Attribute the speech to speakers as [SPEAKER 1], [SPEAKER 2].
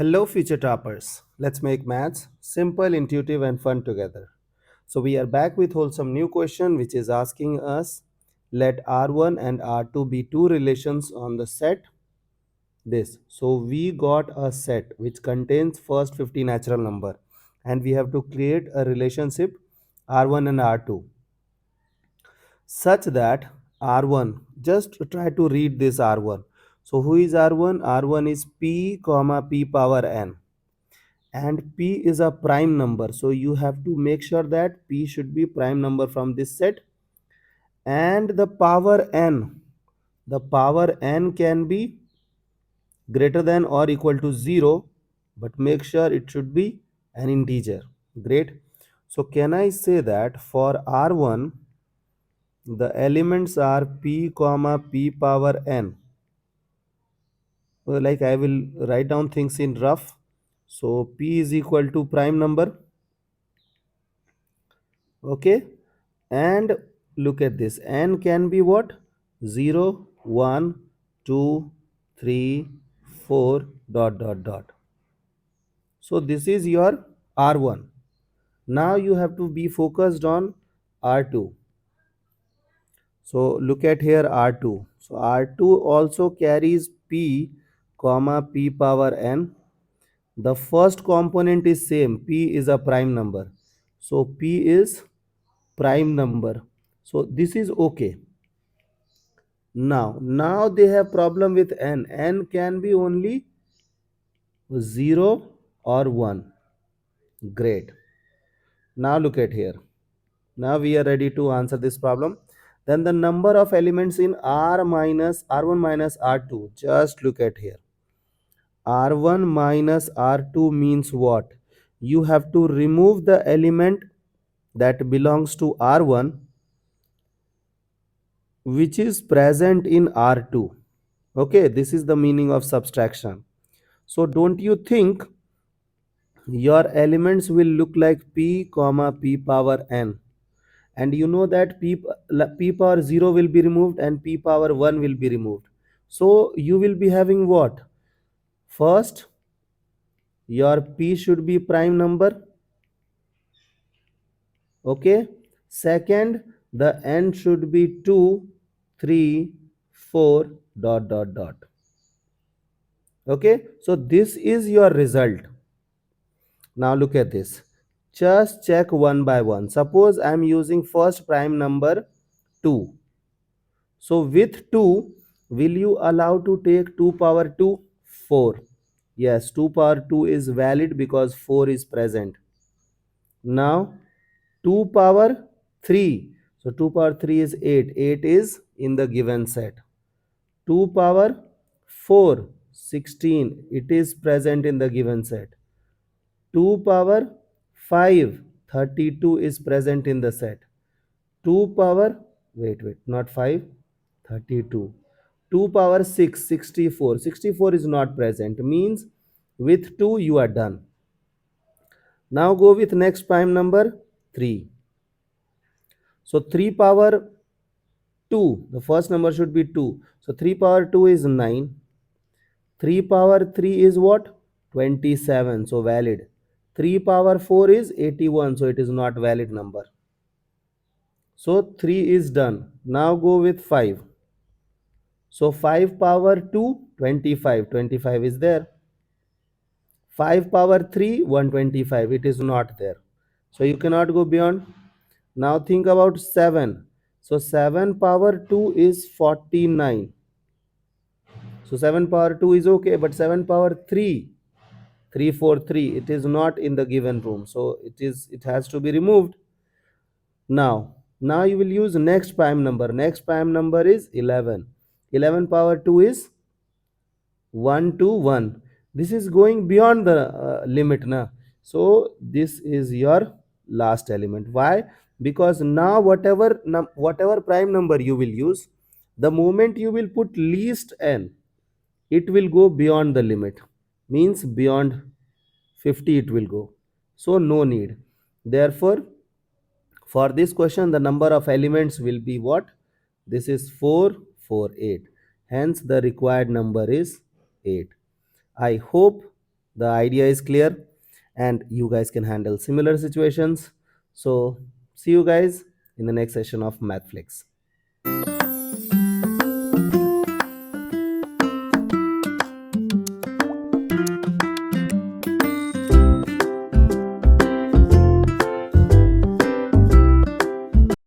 [SPEAKER 1] Hello, future toppers. Let's make maths simple, intuitive, and fun together. So, we are back with wholesome new question which is asking us let R1 and R2 be two relations on the set this. So, we got a set which contains first 50 natural number and we have to create a relationship R1 and R2 such that R1, just try to read this R1. So, who is R1? R1 is P comma P power n, and P is a prime number, so you have to make sure that P should be prime number from this set. And the power n can be greater than or equal to 0, but make sure it should be an integer. Great. So can I say that for R1 the elements are P comma P power n? Well, like I will write down things in rough. So P is equal to prime number. Okay, and look at this, n can be what? 0, 1, 2, 3, 4 dot dot dot. So this is your R1. Now you have to be focused on R2. So look at here R2. So R2 also carries P comma P power n. The first component is same, P is a prime number. So P is prime number. So this is okay. Now they have problem with n. N can be only 0 or 1. Great. Now look at here. Now we are ready to answer this problem. Then the number of elements in R1 minus R2. Just look at here. R1 minus R2 means what? You have to remove the element that belongs to R1 which is present in R2. Okay, this is the meaning of subtraction. So don't you think your elements will look like P comma P power n, and you know that P power 0 will be removed and P power 1 will be removed. So you will be having what? First, your P should be prime number. Okay. Second, the n should be 2, 3, 4 dot dot dot. Okay. So this is your result. Now look at this. Just check one by one. Suppose I am using first prime number 2. So with 2, will you allow to take 2 power 2? 4. Yes, 2 power 2 is valid because 4 is present. Now 2 power 3. So 2 power 3 is 8. 8 is in the given set. 2 power 4, 16. It is present in the given set. 2 power 5, 32 is present in the set. 2 power, wait, not 5, 32. 2 power 6, 64. 64 is not present, means with 2 you are done. Now go with next prime number 3. So 3 power 2, the first number should be 2. So 3 power 2 is 9. 3 power 3 is what? 27, so valid. 3 power 4 is 81, so it is not valid number. So 3 is done. Now go with 5. So 5 power 2, 25. 25 is there. 5 power 3, 125. It is not there. So you cannot go beyond. Now think about 7. So 7 power 2 is 49. So 7 power 2 is okay, but 7 power 3, 343, it is not in the given room. So it has to be removed. Now you will use next prime number. Next prime number is 11. 11 power 2 is 1 to 1. This is going beyond the limit na. So this is your last element. Why? Because now whatever prime number you will use, the moment you will put least n, it will go beyond the limit, means beyond 50 it will go. So no need. Therefore for this question the number of elements will be what? This is 4, 4, 8. Hence the required number is 8. I hope the idea is clear and you guys can handle similar situations. So see you guys in the next session of Mathflix.